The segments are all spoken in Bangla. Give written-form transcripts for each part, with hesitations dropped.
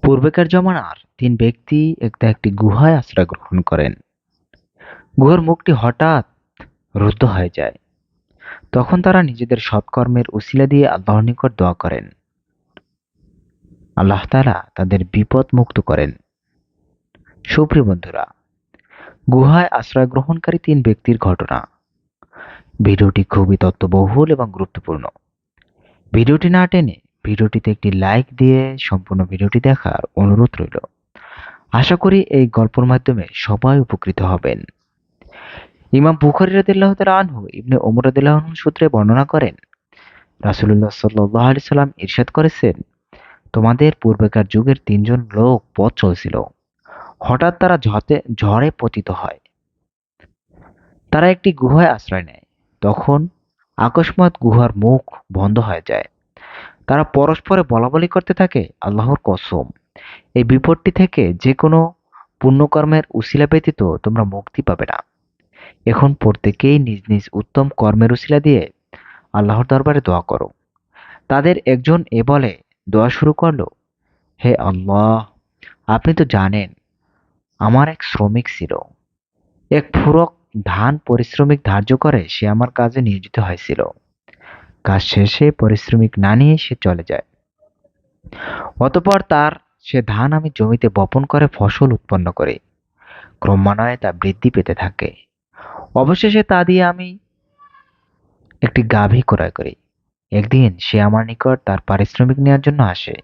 পূর্বেকার জমানার তিন ব্যক্তি একটি গুহায় আশ্রয় গ্রহণ করেন। গুহার মুখটি হঠাৎ রুদ্ধ হয়ে যায়। তখন তারা নিজেদের সৎকর্মের উসিলা দিয়ে আল্লাহর নিকট দোয়া করেন। আল্লাহ তাআলা তাদের বিপদ মুক্ত করেন। সুপ্রিয় বন্ধুরা, গুহায় আশ্রয় গ্রহণকারী তিন ব্যক্তির ঘটনা। ভিডিওটি খুবই তথ্যবহুল এবং গুরুত্বপূর্ণ। ভিডিওটি না টেনে ভিডিওটিতে একটি লাইক দিয়ে সম্পূর্ণ ভিডিওটি দেখার অনুরোধ রইল। আশা করি এই গল্পের মাধ্যমে সবাই উপকৃত হবেন। ইমাম বুখারী রাদিয়াল্লাহু তাআলা আনহু ইবনে ওমর রাদিয়াল্লাহু আনহু সূত্রে বর্ণনা করেন, রাসূলুল্লাহ সাল্লাল্লাহু আলাইহি সাল্লাম ইরশাদ করেছেন, তোমাদের পূর্বেকার যুগের তিনজন লোক পথ চলছিল। হঠাৎ তারা ঝড়ে পতিত হয়। তারা একটি গুহায় আশ্রয় নেয়। তখন আকস্মাৎ গুহার মুখ বন্ধ হয়ে যায়। তারা পরস্পরে বলাবলি করতে থাকে, আল্লাহর কসম, এই বিপদটি থেকে যে কোনো পুণ্যকর্মের উসিলা ব্যতীত তোমরা মুক্তি পাবে না। এখন প্রত্যেকেই নিজ নিজ উত্তম কর্মের উসিলা দিয়ে আল্লাহর দরবারে দোয়া করো। তাদের একজন এ বলে দোয়া শুরু করলো, হে আল্লাহ, আপনি তো জানেন আমার এক শ্রমিক ছিল। এক ফুরক ধান পরিশ্রমিক ধার্য করে সে আমার কাজে নিয়োজিত হয়েছিল। কাজ শেষে পারিশ্রমিক না নিয়ে সে চলে যায়। অতঃপর তার সে ধান আমি জমিতে বপন করে ফসল উৎপন্ন করি। ক্রমান্বয়ে তা বৃদ্ধি পেতে থাকে। অবশেষে তা দিয়ে আমি একটি গাভী ক্রয় করি। একদিন সে আমার নিকট তার পারিশ্রমিক নেওয়ার জন্য আসে।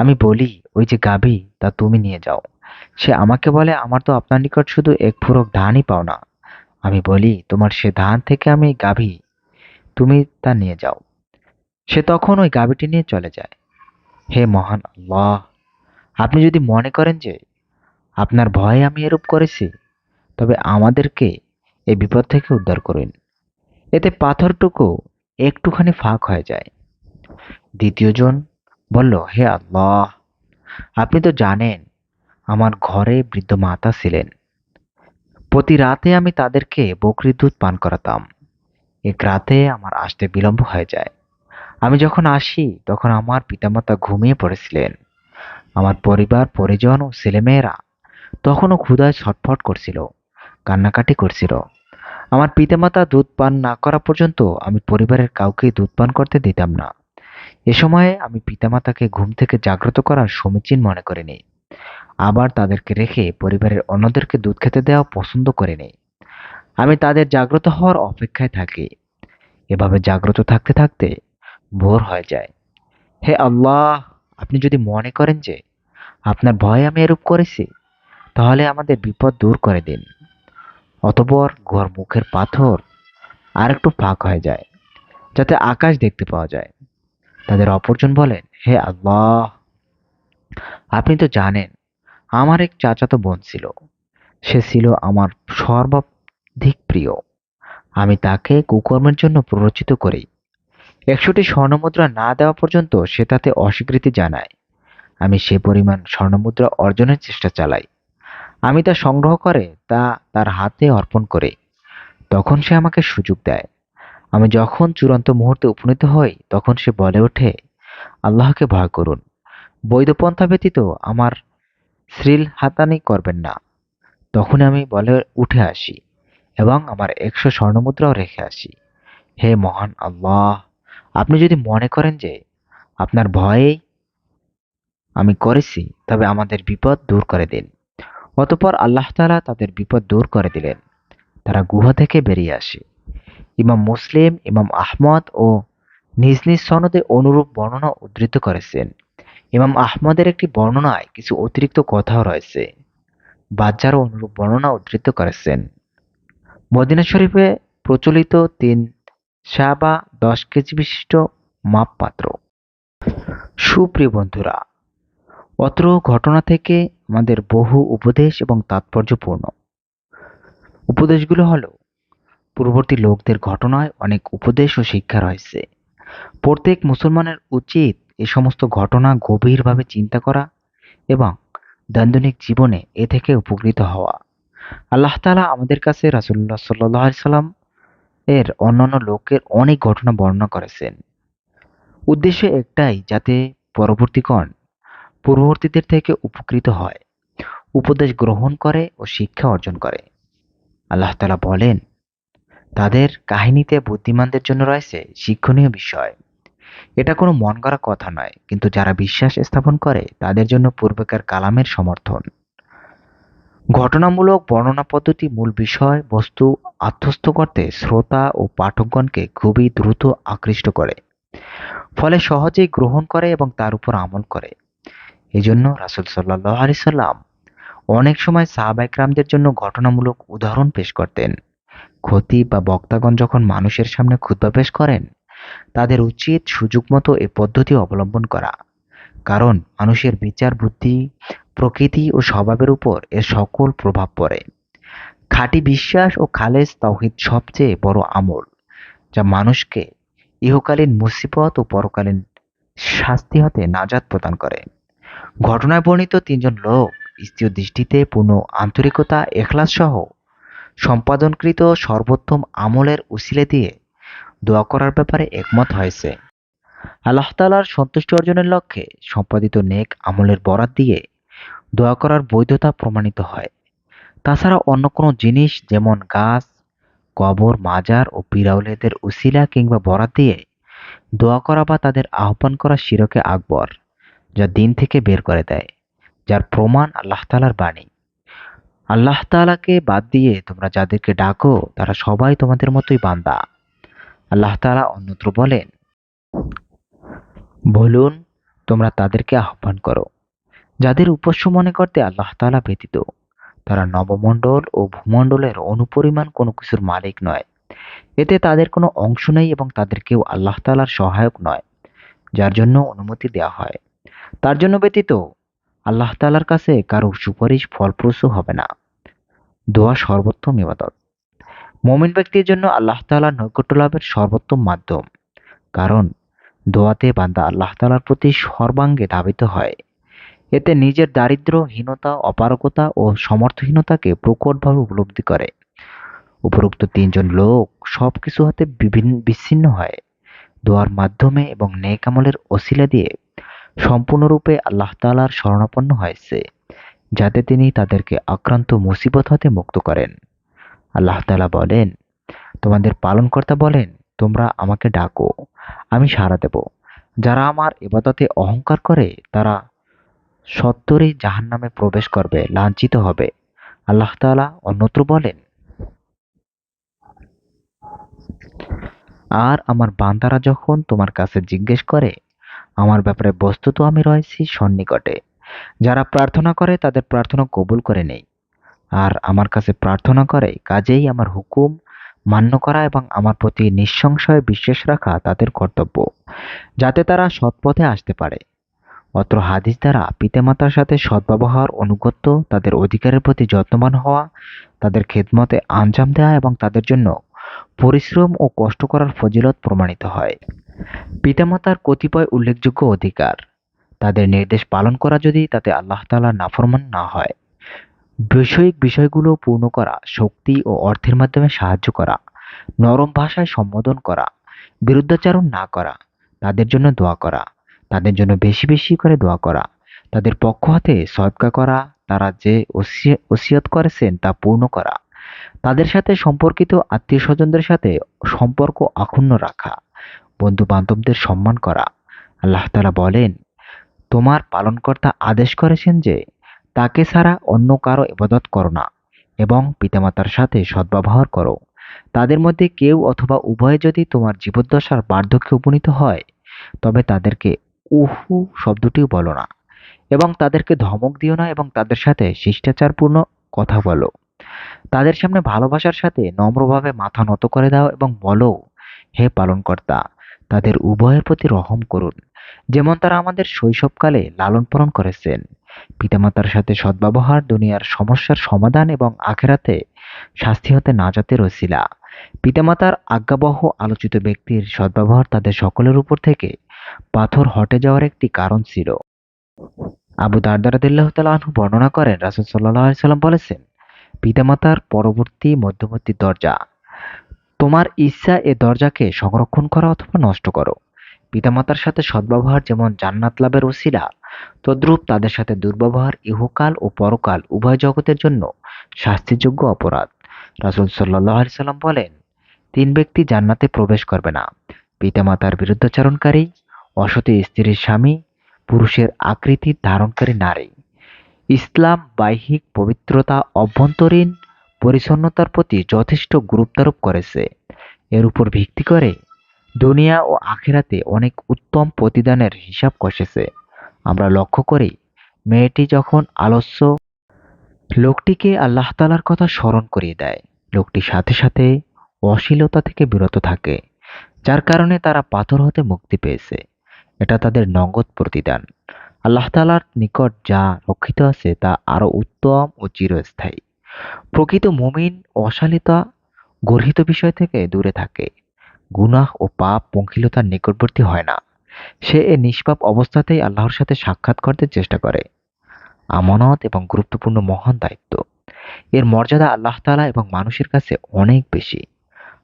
আমি বলি, ওই যে গাভী, তা তুমি নিয়ে যাও। সে আমাকে বলে, আমার তো আপনার নিকট শুধু এক ফুরক ধানই পাও না। আমি বলি, তোমার সে ধান থেকে আমি গাভী, তুমি তা নিয়ে যাও। সে তখন ওই গাভীটি নিয়ে চলে যায়। হে মহান আল্লাহ, আপনি যদি মনে করেন যে আপনার ভয়ে আমি এরূপ করেছি, তবে আমাদেরকে এই বিপদ থেকে উদ্ধার করুন। এতে পাথরটুকু একটুখানি ফাঁক হয়ে যায়। দ্বিতীয় জন বলল, হে আল্লাহ, আপনি তো জানেন আমার ঘরে বৃদ্ধ মাতা ছিলেন। প্রতি রাতে আমি তাদেরকে বকরির দুধ পান করাতাম। এক রাতে আমার আসতে বিলম্ব হয়ে যায়। আমি যখন আসি তখন আমার পিতামাতা ঘুমিয়ে পড়েছিলেন। আমার পরিবার পরিজন ও ছেলেমেয়েরা তখনও ক্ষুধায় ছটফট করছিল, কান্নাকাটি করছিল। আমার পিতামাতা দুধ পান না করা পর্যন্ত আমি পরিবারের কাউকে দুধ পান করতে দিতাম না। এ সময়ে আমি পিতামাতাকে ঘুম থেকে জাগ্রত করার সমীচীন মনে করিনি। আবার তাদেরকে রেখে পরিবারের অন্যদেরকে দুধ খেতে দেওয়া পছন্দ করিনি। আমি তাদের জাগ্রত হওয়ার অপেক্ষায় থাকি। এভাবে জাগ্রত থাকতে থাকতে ভোর হয়ে যায়। হে আল্লাহ, আপনি যদি মনে করেন যে আপনার ভয়ে আমি এরূপ করেছি, তাহলে আমাদের বিপদ দূর করে দিন। অতঃপর গুহার মুখের পাথর আর একটু ফাঁক হয়ে যায়, যাতে আকাশ দেখতে পাওয়া যায়। তাদের অপরজন বলেন, হে আল্লাহ, আপনি তো জানেন আমার এক চাচাতো বোন ছিল। সে ছিল আমার সর্বাধিক প্রিয়। আমি তাকে কুকর্মের জন্য প্ররোচিত করি। 100টি স্বর্ণমুদ্রা না দেওয়া পর্যন্ত সে তাতে অস্বীকৃতি জানায়। আমি সে পরিমাণ স্বর্ণমুদ্রা অর্জনের চেষ্টা চালাই। আমি তা সংগ্রহ করে তা তার হাতে অর্পণ করি। তখন সে আমাকে সুযোগ দেয়। আমি যখন চূড়ান্ত মুহূর্তে উপনীত হই, তখন সে বলে ওঠে, আল্লাহকে ভয় করুন। বৈধ পন্থা ব্যতীত আমার শ্লীল হাতানি করবেন না। তখন আমি বলে উঠে আসি এবং আমার 100 স্বর্ণমুদ্রাও রেখে আসি। হে মহান আল্লাহ, আপনি যদি মনে করেন যে আপনার ভয়েই আমি করেছি, তবে আমাদের বিপদ দূর করে দিন। অতঃপর আল্লাহ তাআলা তাদের বিপদ দূর করে দিলেন। তারা গুহা থেকে বেরিয়ে আসে। ইমাম মুসলিম, ইমাম আহমদ ও নিজ নিজ সনদে অনুরূপ বর্ণনা উদ্ধৃত করেছেন। ইমাম আহমদের একটি বর্ণনায় কিছু অতিরিক্ত কথাও রয়েছে। বাজ্জারও অনুরূপ বর্ণনা উদ্ধৃত করেছেন। মদিনা শরীফে প্রচলিত 3 সা বা 10 কেজি বিশিষ্ট মাপপাত্র। সুপ্রিয় বন্ধুরা, অত্র ঘটনা থেকে আমাদের বহু উপদেশ এবং তাৎপর্যপূর্ণ উপদেশগুলো হলো, পূর্ববর্তী লোকদের ঘটনায় অনেক উপদেশ ও শিক্ষা রয়েছে। প্রত্যেক মুসলমানের উচিত এ সমস্ত ঘটনা গভীরভাবে চিন্তা করা এবং দৈনন্দিন জীবনে এ থেকে উপকৃত হওয়া। আল্লাহ তাআলা আমাদের কাছে রাসূলুল্লাহ সাল্লাল্লাহু আলাইহি সাল্লাম এর অন্যান্য লোকের অনেক ঘটনা বর্ণনা করেছেন। উদ্দেশ্য একটাই, যাতে পরবর্তীগণ পূর্ববর্তীদের থেকে উপকৃত হয়, উপদেশ গ্রহণ করে ও শিক্ষা অর্জন করে। আল্লাহ তাআলা বলেন, তাদের কাহিনীতে বুদ্ধিমানদের জন্য রয়েছে শিক্ষণীয় বিষয়। এটা কোনো মন গড়া কথা নয়, কিন্তু যারা বিশ্বাস স্থাপন করে তাদের জন্য পূর্বেকার কালামের সমর্থন। ঘটনামূলক বর্ণনা পদ্ধতি মূল বিষয় বস্তু আত্মস্থ করতে শ্রোতা ও পাঠকগণকে খুবই দ্রুত আকৃষ্ট করে, ফলে সহজেই গ্রহণ করে এবং তার উপর আমল করে। এজন্য রাসূল সাল্লাল্লাহু আলাইহি সাল্লাম অনেক সময় সাহাবায়ে কেরামদের জন্য ঘটনামূলক উদাহরণ পেশ করতেন। খতিব বা বক্তাগণ যখন মানুষের সামনে খুতবা পেশ করেন, তাদের উচিত সুযোগ মতো এ পদ্ধতি অবলম্বন করা, কারণ মানুষের বিচার বুদ্ধি, প্রকৃতি ও স্বভাবের উপর এর সকল প্রভাব পড়ে। খাঁটি বিশ্বাস ও খালেস তাওহীদ সবচেয়ে বড় আমল, যা মানুষকে ইহকালীন মুসিবত ও পরকালীন শাস্তি হতে নাজাত প্রদান করে। ঘটনায় বর্ণিত তিনজন লোক স্থির দৃষ্টিতে পূর্ণ আন্তরিকতা, এখলাস সহ সম্পাদনকৃত সর্বোত্তম আমলের উসিলে দিয়ে দোয়া করার ব্যাপারে একমত হয়েছে। আল্লাহ তাআলার সন্তুষ্টি অর্জনের লক্ষ্যে সম্পাদিত নেক আমলের বরাত দিয়ে দোয়া করার বৈধতা প্রমাণিত হয়। তাছাড়া অন্য কোনো জিনিস যেমন গাছ, কবর, মাজার ও পীর আউলিয়াদের উসিলা কিংবা বরাত দিয়ে দোয়া করা বা তাদের আহ্বান করা শিরকে আকবর, যা দিন থেকে বের করে দেয়, যার প্রমাণ আল্লাহ তাআলার বাণী। আল্লাহ তাআলাকে বাদ দিয়ে তোমরা যাদেরকে ডাকো তারা সবাই তোমাদের মতোই বান্দা। আল্লাহ তাআলা অন্যত্র বলেন, বলুন তোমরা তাদেরকে আহ্বান করো যাদের উপাস্য মনে করতে আল্লাহ তাআলা ব্যতীত। তারা নবমণ্ডল ও ভূমণ্ডলের অনুপরিমাণ কোনো কিছুর মালিক নয়। এতে তাদের কোনো অংশ নেই এবং তাদের কেউ আল্লাহ তাআলার সহায়ক নয়। যার জন্য অনুমতি দেওয়া হয়, তার জন্য ব্যতীত আল্লাহ তাআলার কাছে কারো সুপারিশ ফলপ্রসূ হবে না। দোয়া সর্বোত্তম ইবাদত। মুমিন ব্যক্তির জন্য আল্লাহ তাআলার নৈকট্য লাভের সর্বোত্তম মাধ্যম, কারণ দোয়াতে বান্দা আল্লাহ তাআলার প্রতি সর্বাঙ্গে ধাবিত হয়। এতে নিজের দারিদ্র্য, হীনতা, অপারগতা ও সমর্থহীনতাকে প্রকটভাবে উপলব্ধি করে। উপরোক্ত তিনজন লোক সবকিছু হতে বিচ্ছিন্ন হয় দোয়ার মাধ্যমে এবং নেক আমলের ওসিলা দিয়ে সম্পূর্ণরূপে আল্লাহ তাআলার শরণাপন্ন হয়েছে, যাতে তিনি তাদেরকে আক্রান্ত মুসিবত হতে মুক্ত করেন। আল্লাহ তাআলা বলেন, তোমাদের পালনকর্তা বলেন, তোমরা আমাকে ডাকো, আমি সাড়া দেব। যারা আমার ইবাদতে অহংকার করে তারা সত্বরই জাহান্নামে প্রবেশ করবে, লাঞ্ছিত হবে। আল্লাহ তাআলা অন্যত্র বলেন, আর আমার বান্দারা যখন তোমার কাছে জিজ্ঞেস করে আমার ব্যাপারে, বস্তুত আমি রয়েছি সন্নিকটে। যারা প্রার্থনা করে তাদের প্রার্থনা কবুল করে নেই, আর আমার কাছে প্রার্থনা করে, কাজেই আমার হুকুম মান্য করা এবং আমার প্রতি নিঃসংশয়ে বিশ্বাস রাখা তাদের কর্তব্য, যাতে তারা সৎপথে আসতে পারে। অত্র হাদিস দ্বারা পিতামাতার সাথে সদ্ব্যবহার, অনুগত্য, তাদের অধিকারের প্রতি যত্নবান হওয়া, তাদের খেদমতে আঞ্জাম দেওয়া এবং তাদের জন্য পরিশ্রম ও কষ্ট করার ফজিলত প্রমাণিত হয়। পিতামাতার কতিপয় উল্লেখযোগ্য অধিকার, তাদের নির্দেশ পালন করা যদি তাতে আল্লাহ তাআলার নাফরমান না হয়। বৈষয়িক বিষয়গুলো পূর্ণ করা, শক্তি ও অর্থের মাধ্যমে সাহায্য করা, নরম ভাষায় সম্বোধন করা, বিরুদ্ধাচারণ না করা, তাদের জন্য দোয়া করা, তাদের জন্য বেশি বেশি করে দোয়া করা, তাদের পক্ষ হতে সদকা করা, তারা যে ওসিয়ত করেছেন তা পূর্ণ করা, তাদের সাথে সম্পর্কিত আত্মীয় স্বজনদের সাথে সম্পর্ক অক্ষুণ্ণ রাখা, বন্ধু বান্ধবদের সম্মান করা। আল্লাহ তাআলা বলেন, তোমার পালনকর্তা আদেশ করেছেন যে তাকে ছাড়া অন্য কারো ইবাদত করো না এবং পিতামাতার সাথে সদ্ব্যবহার করো। তাদের মধ্যে কেউ অথবা উভয়ে যদি তোমার জীবদ্দশার বার্ধক্যে উপনীত হয়, তবে তাদেরকে উহু শব্দটিও বলো না এবং তাদেরকে ধমক দিও না এবং তাদের সাথে শিষ্টাচারপূর্ণ কথা বলো। তাদের সামনে ভালোবাসার সাথে নম্রভাবে মাথা নত করে দাও এবং বলো, হে পালনকর্তা, তাদের উভয়ের প্রতি রহম করুন, যেমন তারা আমাদের শৈশবকালে লালন পালন করেছেন। পিতামাতার সাথে সদ্ব্যবহার দুনিয়ার সমস্যার সমাধান এবং আখেরাতে শাস্তি হতে নাজাতের ওসিলা। পিতামাতার আজ্ঞাবহ আলোচিত ব্যক্তির সদ্ব্যবহার তাদের সকলের উপর থেকে পাথর হটে যাওয়ার একটি কারণ ছিল। আবু দারদা রাদিয়াল্লাহু তাআলা আনহু বর্ণনা করেন, রাসূল সাল্লাল্লাহু আলাইহি সাল্লাম বলেছেন, পিতামাতার পরবর্তী মধ্যবর্তী দরজা। তোমার ইচ্ছা এ দরজাকে সংরক্ষণ করা অথবা নষ্ট করো। পিতামাতার সাথে সদ্ব্যবহার যেমন জান্নাত লাভের ওসিলা, তদ্রূপ তাদের সাথে দুর্ব্যবহার ইহকাল ও পরকাল উভয় জগতের জন্য শাস্তিযোগ্য অপরাধ। রাসূল সাল্লাল্লাহু আলাইহি সাল্লাম বলেন, তিন ব্যক্তি জান্নাতে প্রবেশ করবে না: পিতামাতার বিরুদ্ধাচরণকারী, অসতী স্ত্রীর স্বামী, পুরুষের আকৃতি ধারণকারী নারী। ইসলাম বাহ্যিক পবিত্রতা, অভ্যন্তরীণ পরিচ্ছন্নতার প্রতি যথেষ্ট গুরুত্বারোপ করেছে। এর উপর ভিত্তি করে দুনিয়া ও আখিরাতে অনেক উত্তম প্রতিদানের হিসাব কষেছে। আমরা লক্ষ্য করি, মেয়েটি যখন আলস্য লোকটিকে আল্লাহ তাআলার কথা স্মরণ করিয়ে দেয়, লোকটি সাথে সাথে অশ্লীলতা থেকে বিরত থাকে, যার কারণে তারা পাথর হতে মুক্তি পেয়েছে। এটা তাদের নগদ প্রতিদান। আল্লাহ তাআলার নিকট যা রক্ষিত আছে তা আরো উত্তম ও চিরস্থায়ী। প্রকৃত মুমিন অশ্লীলতা গর্হিত বিষয় থেকে দূরে থাকে, গুনাহ ও পাপ পঙ্কিলতার নিকটবর্তী হয় না। সে এ নিষ্পাপ অবস্থাতেই আল্লাহর সাথে সাক্ষাৎ করতে চেষ্টা করে। আমানত এবং গুরুত্বপূর্ণ মহান দায়িত্ব। এর মর্যাদা আল্লাহ তাআলা এবং মানুষের কাছে অনেক বেশি।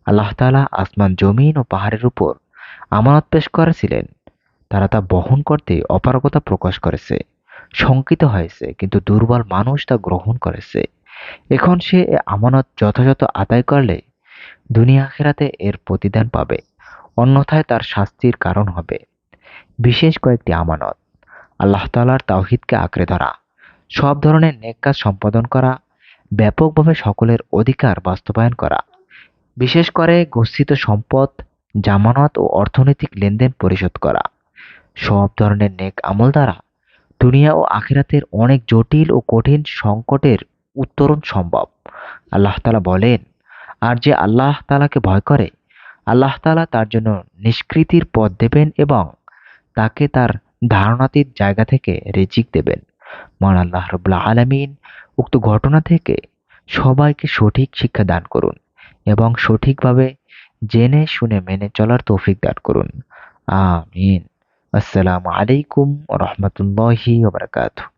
আল্লাহ তাআলা আসমান, জমিন ও পাহাড়ের উপর আমানত পেশ করেছিলেন। তারা তা বহন করতে অপারগতা প্রকাশ করেছে, শঙ্কিত হয়েছে, কিন্তু দুর্বল মানুষ তা গ্রহণ করেছে। এখন সে এ আমানত যথাযথ আদায় করলে দুনিয়া আখিরাতে এর প্রতিদান পাবে, অন্যথায় তার শাস্তির কারণ হবে। বিশেষ কয়েকটি আমানত: আল্লাহ তাআলার তাওহীদকে আঁকড়ে ধরা, সব ধরনের নেক কাজ সম্পাদন করা, ব্যাপকভাবে সকলের অধিকার বাস্তবায়ন করা, বিশেষ করে গচ্ছিত সম্পদ, জামানত ও অর্থনৈতিক লেনদেন পরিশোধ করা। সব ধরনের নেক আমল দ্বারা দুনিয়া ও আখিরাতের অনেক জটিল ও কঠিন সংকটের উত্তরণ সম্ভব। আল্লাহ তাআলা বলেন, আর যে আল্লাহ তাআলাকে ভয় করে, আল্লাহ তাআলা তার জন্য নিষ্কৃতির পথ দেবেন এবং তাকে তার ধারণাতীত জায়গা থেকে রিজিক দেবেন। মহান আল্লাহ রাব্বুল আলামিন উক্ত ঘটনা থেকে সবাইকে সঠিক শিক্ষা দান করুন এবং সঠিকভাবে জেনে শুনে মেনে চলার তৌফিক দান করুন। আমিন। আসসালামু আলাইকুম ওয়া রাহমাতুল্লাহি ওয়া বারাকাতুহু।